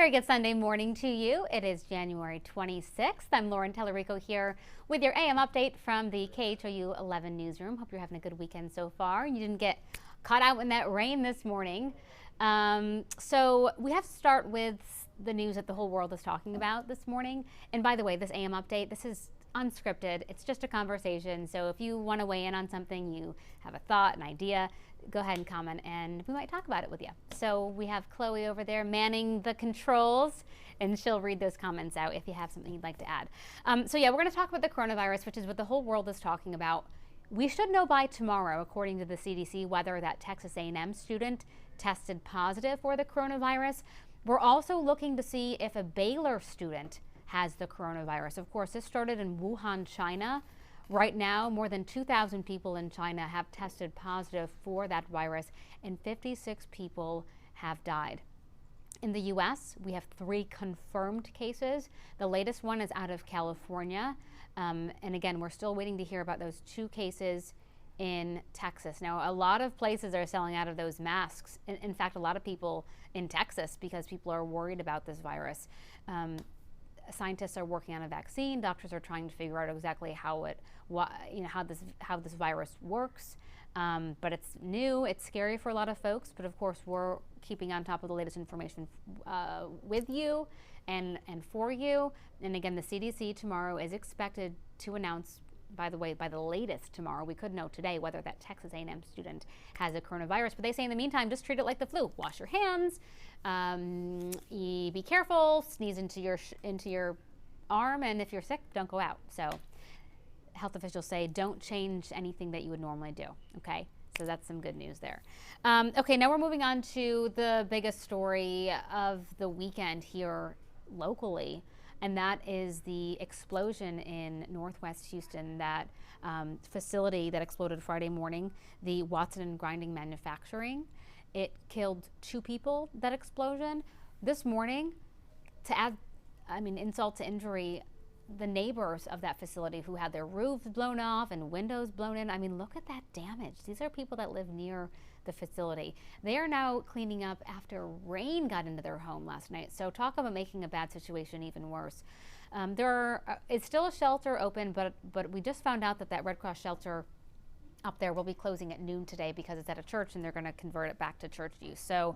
very good Sunday morning to you. It is January 26th. I'm Lauren Talarico here with your AM update from the KHOU 11 newsroom. Hope you're having a good weekend so far. You didn't get caught out in that rain this morning. So we have to start with the news that the whole world is talking about this morning. And by the way, this AM update, this is unscripted. It's just a conversation. So if you want to weigh in on something, you have a thought, an idea, go ahead and comment and we might talk about it with you. So we have Chloe over there manning the controls and she'll read those comments out if you have something you'd like to add. So yeah, we're going to talk about the coronavirus, which is what the whole world is talking about. We should know by tomorrow, according to the CDC, whether that Texas A&M student tested positive for the coronavirus. We're also looking to see if a Baylor student has the coronavirus. Of course, this started in Wuhan, China. Right now, more than 2,000 people in China have tested positive for that virus, and 56 people have died. In the U.S., we have 3 confirmed cases. The latest one is out of California. And again, we're still waiting to hear about those 2 cases in Texas. Now, a lot of places are selling out of those masks. In fact, a lot of people in Texas, because people are worried about this virus. Scientists are working on a vaccine. Doctors are trying to figure out exactly how this virus works. But it's new. It's scary for a lot of folks. But of course, we're keeping on top of the latest information with you and for you. And again, the CDC tomorrow is expected to announce. By the way, by the latest tomorrow, we could know today whether that Texas A&M student has a coronavirus. But they say in the meantime, just treat it like the flu. Wash your hands. Be careful. Sneeze into your arm, and if you're sick, don't go out. So, health officials say don't change anything that you would normally do. Okay, so that's some good news there. Okay, now we're moving on to the biggest story of the weekend here locally. And that is the explosion in Northwest Houston, that facility that exploded Friday morning, the Watson & Grinding Manufacturing. It killed 2 people, that explosion. This morning, to add, insult to injury, the neighbors of that facility who had their roofs blown off and windows blown in. Look at that damage. These are people that live near the facility. They are now cleaning up after rain got into their home last night. So talk about making a bad situation even worse. It's still a shelter open, but we just found out that Red Cross shelter up there will be closing at noon today because it's at a church and they're going to convert it back to church use. So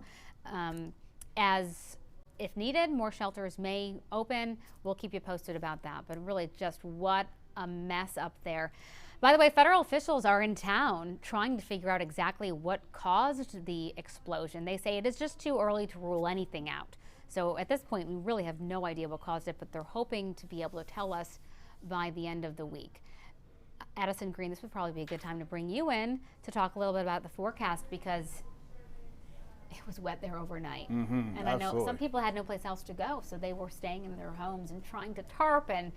if needed, more shelters may open. We'll keep you posted about that. But really, just what a mess up there. By the way, federal officials are in town trying to figure out exactly what caused the explosion. They say it is just too early to rule anything out. So at this point, we really have no idea what caused it, but they're hoping to be able to tell us by the end of the week. Addison Green, this would probably be a good time to bring you in to talk a little bit about the forecast, because it was wet there overnight. And I know some people had no place else to go, so they were staying in their homes and trying to tarp and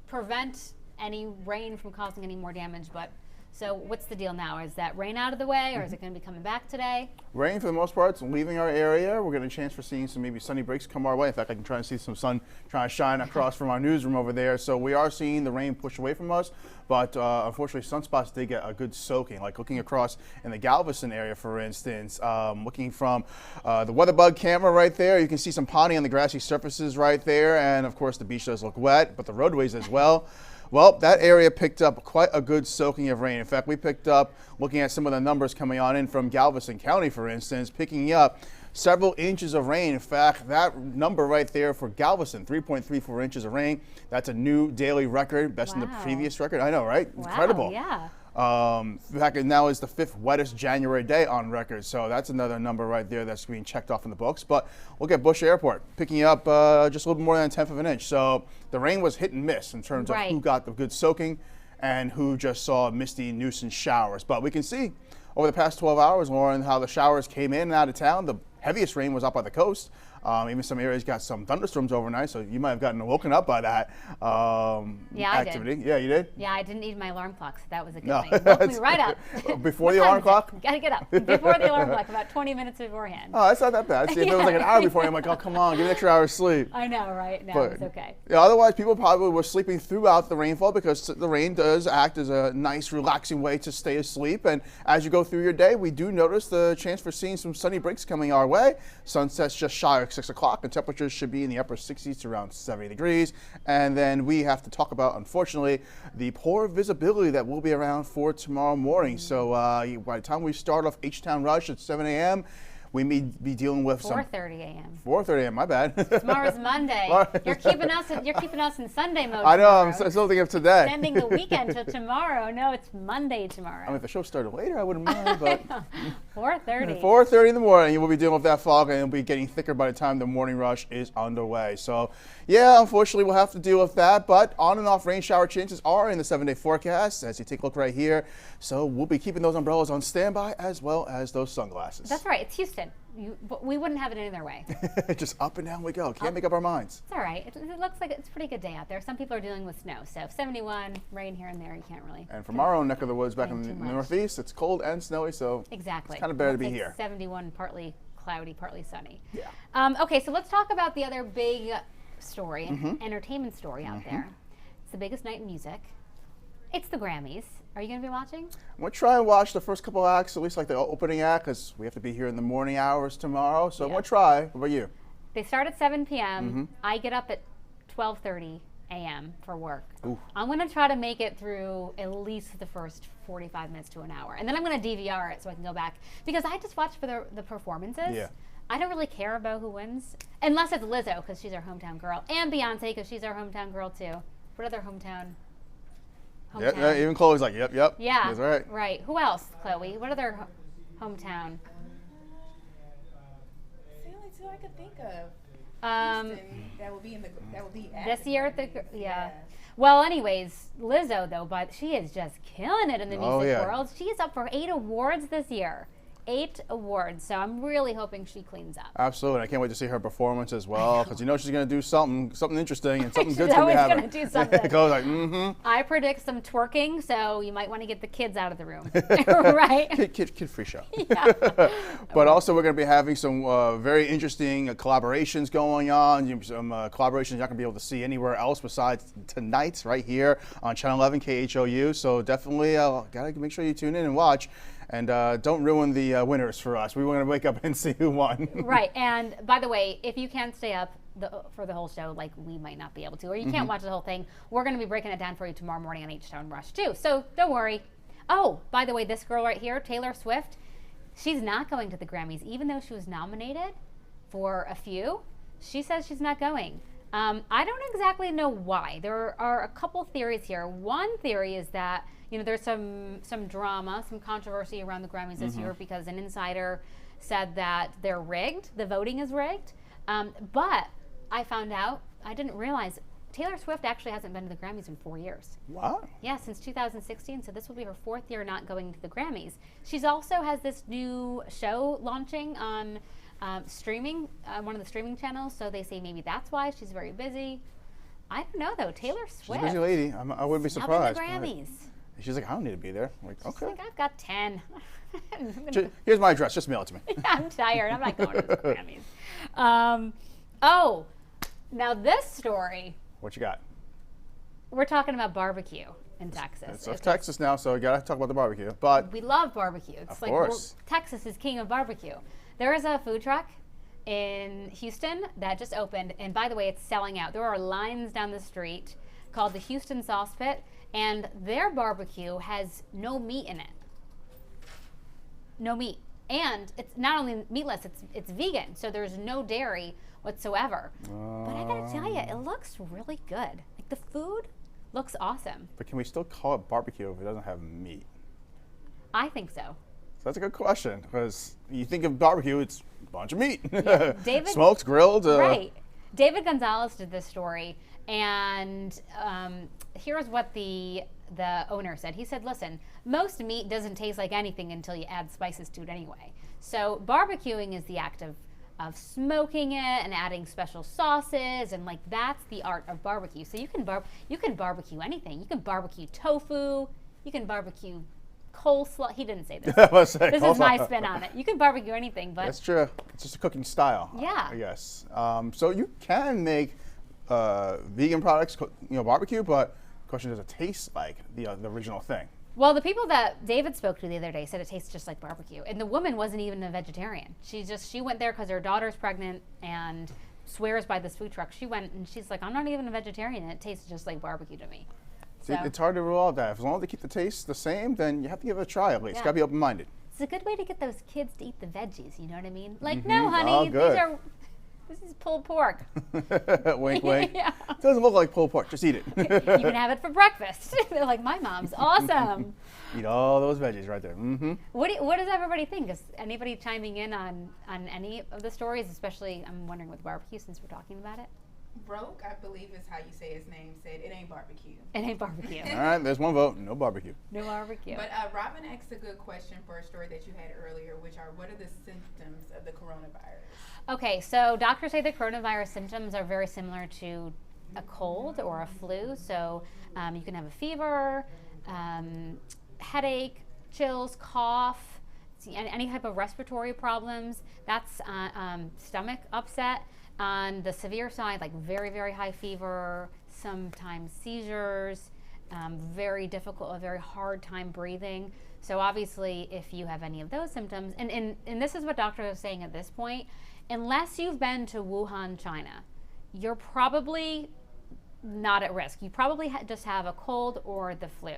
prevent any rain from causing any more damage. But so what's the deal now? Is that rain out of the way, or is it going to be coming back today? Rain for the most part is leaving our area. We're getting a chance for seeing some maybe sunny breaks come our way. In fact, I can try and see some sun trying to shine across from our newsroom over there. So we are seeing the rain push away from us, but unfortunately sunspots did get a good soaking. Like looking across in the Galveston area, for instance, looking from the WeatherBug camera right there, you can see some ponding on the grassy surfaces right there. And of course the beach does look wet, but the roadways as well. Well, that area picked up quite a good soaking of rain. In fact, we picked up, looking at some of the numbers coming on in from Galveston County, for instance, picking up several inches of rain. In fact, that number right there for Galveston, 3.34 inches of rain. That's a new daily record, best in the previous record. I know, right? Wow, incredible. Yeah. In fact, now is the 5th wettest January day on record. So that's another number right there that's being checked off in the books. But look at Bush Airport, picking up just a little bit more than 1/10 of an inch. So the rain was hit and miss in terms of who got the good soaking and who just saw misty nuisance showers. But we can see over the past 12 hours, Lauren, how the showers came in and out of town. The heaviest rain was up by the coast. Even some areas got some thunderstorms overnight, so you might have gotten woken up by that activity. I did. Yeah, you did? Yeah, I didn't need my alarm clock, so that was a good thing. It woke me right up. Before the alarm clock? Got to get up. Before the alarm clock, about 20 minutes beforehand. Oh, that's not that bad. See, if it was like an hour before, I'm like, oh, come on, give me an extra hour's sleep. I know, right? No, it's okay. Yeah, otherwise, people probably were sleeping throughout the rainfall because the rain does act as a nice, relaxing way to stay asleep. And as you go through your day, we do notice the chance for seeing some sunny breaks coming our way. Sunset's just shy of 6 o'clock. The temperatures should be in the upper 60s to around 70 degrees. And then we have to talk about, unfortunately, the poor visibility that will be around for tomorrow morning. So by the time we start off H-Town Rush at 7 a.m., we may be dealing with 4:30 a.m. 4:30 a.m. My bad. Tomorrow's Monday. You're keeping us in Sunday mode. I know. Tomorrow. I'm still thinking of today. Extending the weekend to tomorrow. No, it's Monday tomorrow. I mean, if the show started later, I wouldn't mind. But 4:30. 4:30 in the morning, we'll be dealing with that fog, and it'll be getting thicker by the time the morning rush is underway. So, yeah, unfortunately, we'll have to deal with that. But on and off rain shower chances are in the 7-day forecast, as you take a look right here. So we'll be keeping those umbrellas on standby as well as those sunglasses. That's right. It's Houston. We wouldn't have it any other way. Just up and down we go. Can't make up our minds. It's all right. It looks like it's a pretty good day out there. Some people are dealing with snow. So 71, rain here and there, you can't really. And from our own neck of the woods back in the Northeast, it's cold and snowy, so exactly. It's kind of better to be here. 71, partly cloudy, partly sunny. Yeah. Okay, so let's talk about the other big story, entertainment story out there. It's the biggest night in music. It's the Grammys. Are you going to be watching? I'm going to try and watch the first couple acts, at least like the opening act, because we have to be here in the morning hours tomorrow. So I'm going to try. What about you? They start at 7 p.m. I get up at 12:30 a.m. for work. Ooh. I'm going to try to make it through at least the first 45 minutes to an hour. And then I'm going to DVR it so I can go back. Because I just watch for the performances. Yeah. I don't really care about who wins. Unless it's Lizzo, because she's our hometown girl. And Beyonce, because she's our hometown girl, too. What other hometown? Yeah, even Chloe's like, yep. Yeah, that's right. Right. Who else, Chloe? What other hometown? The only two I could think of. Houston, that will be at this year at the yeah. Well, anyways, Lizzo though, but she is just killing it in the music world. She's up for 8 awards this year. 8 awards, so I'm really hoping she cleans up. Absolutely, I can't wait to see her performance as well, because you know she's going to do something interesting and something she's good's going to be happening. She's always going to do something. Like, I predict some twerking, so you might want to get the kids out of the room, right? Kid free show. Yeah. But also we're going to be having some very interesting collaborations going on, some collaborations you're not going to be able to see anywhere else besides tonight, right here on Channel 11 KHOU. So definitely got to make sure you tune in and watch. And don't ruin the winners for us. We want to wake up and see who won. Right. And by the way, if you can't stay up for the whole show, like we might not be able to, or you can't watch the whole thing, we're going to be breaking it down for you tomorrow morning on H-Town Rush too. So don't worry. Oh, by the way, this girl right here, Taylor Swift, she's not going to the Grammys, even though she was nominated for a few. She says she's not going. I don't exactly know why. There are a couple theories here. One theory is that there's some drama, some controversy around the Grammys this year because an insider said that they're rigged, the voting is rigged. But I found out, I didn't realize, Taylor Swift actually hasn't been to the Grammys in 4 years. What? Yeah, since 2016, so this will be her 4th year not going to the Grammys. She's also has this new show launching on streaming, one of the streaming channels, so they say maybe that's why she's very busy. I don't know though, Taylor Swift. She's a busy lady, I wouldn't be surprised. The Grammys. She's like, I don't need to be there. I'm like, okay. She's like, I've got 10. Here's my address, just mail it to me. Yeah, I'm tired, I'm not going to the Grammys. Oh, now this story. What you got? We're talking about barbecue in Texas. It's Texas now, so you got to talk about the barbecue. But we love barbecue. It's of course. Texas is king of barbecue. There is a food truck in Houston that just opened, and by the way, it's selling out. There are lines down the street called the Houston Sauce Pit, and their barbecue has no meat in it. No meat. And it's not only meatless, it's vegan, so there's no dairy whatsoever. But I gotta tell you, it looks really good. Like the food looks awesome. But can we still call it barbecue if it doesn't have meat? I think so. So that's a good question, because you think of barbecue, it's a bunch of meat. Yeah, David, smoked, grilled. Right. David Gonzalez did this story, and here's what the owner said. He said, listen, most meat doesn't taste like anything until you add spices to it anyway. So barbecuing is the act of smoking it and adding special sauces, and like that's the art of barbecue. So you can barbecue anything. You can barbecue tofu. You can barbecue coleslaw. He didn't say this. This is my spin on it. You can barbecue anything, but that's true. It's just a cooking style. Yeah. I guess. So you can make vegan products, barbecue, but the question, does it taste like the original thing? Well, the people that David spoke to the other day said it tastes just like barbecue. And the woman wasn't even a vegetarian. She went there because her daughter's pregnant and swears by this food truck. She went and she's like, I'm not even a vegetarian, and it tastes just like barbecue to me. So, It's hard to rule out that. As long as they keep the taste the same, then you have to give it a try at least. Yeah. Got to be open-minded. it's a good way to get those kids to eat the veggies, you know what I mean? Like, no, honey, good. this is pulled pork. Wink, wink. Yeah. It doesn't look like pulled pork. Just eat it. You can have it for breakfast. They're like, my mom's awesome. Eat all those veggies right there. What does everybody think? Is anybody chiming in on any of the stories? Especially, I'm wondering with barbecue, since we're talking about it. Broke, I believe is how you say his name, said it ain't barbecue. It ain't barbecue. All right, there's one vote. No barbecue. No barbecue. But Robin asked a good question for a story that you had earlier, which are what are the symptoms of the coronavirus? Okay, so doctors say the coronavirus symptoms are very similar to a cold or a flu. So you can have a fever, headache, chills, cough, any type of respiratory problems. That's stomach upset. On the severe side, like very, very high fever, sometimes seizures, very difficult, a very hard time breathing. So obviously, if you have any of those symptoms, and this is what doctors are saying at this point, unless you've been to Wuhan, China, you're probably not at risk. You probably just have a cold or the flu.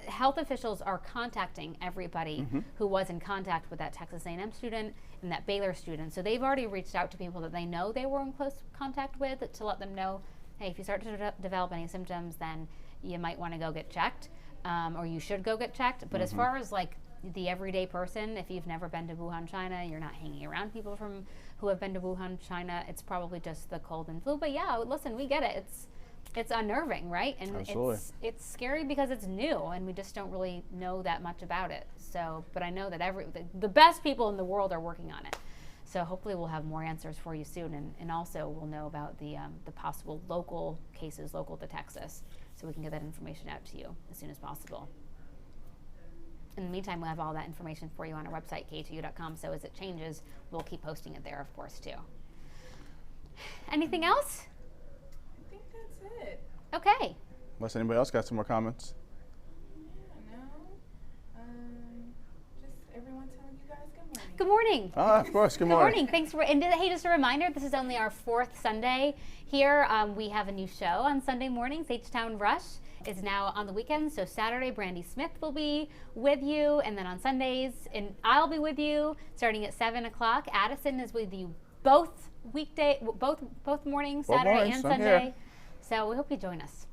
Health officials are contacting everybody who was in contact with that Texas A&M student and that Baylor student. So they've already reached out to people that they know they were in close contact with to let them know, hey, if you start to develop any symptoms, then you might want to go get checked, or you should go get checked. But as far as like the everyday person, if you've never been to Wuhan, China, you're not hanging around people who have been to Wuhan, China, it's probably just the cold and flu. But yeah, listen, we get it. It's unnerving, right? And Absolutely. it's scary because it's new and we just don't really know that much about it. So, but I know that the best people in the world are working on it. So hopefully we'll have more answers for you soon, and also we'll know about the possible local cases local to Texas, so we can get that information out to you as soon as possible. In the meantime, we'll have all that information for you on our website, KHOU.com. So as it changes, we'll keep posting it there, of course, too. Anything else? I think that's it. Okay. Unless anybody else got some more comments. Yeah, no. Just everyone telling you guys good morning. Good morning. Of course. Good Good morning. morning. Thanks for, and hey, just a reminder, this is only our 4th Sunday here. We have a new show on Sunday mornings. H-Town Rush is now on the weekends. So Saturday, Brandy Smith will be with you. And then on Sundays, and I'll be with you starting at 7 o'clock. Addison is with you both mornings, Saturday mornings, and I'm Sunday. here. So we hope you join us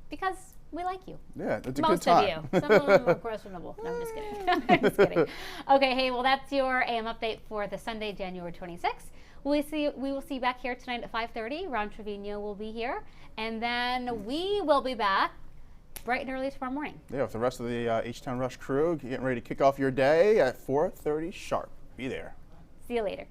because we like you. Yeah, it's a Most good time. of you. Some of them are questionable. No, I'm just kidding. I'm just kidding. Okay, hey, well, that's your AM update for the Sunday, January 26th. We will see you back here tonight at 5:30. Ron Trevino will be here. And then we will be back bright and early tomorrow morning. Yeah, with the rest of the H-Town Rush crew getting ready to kick off your day at 4:30 sharp. Be there. See you later.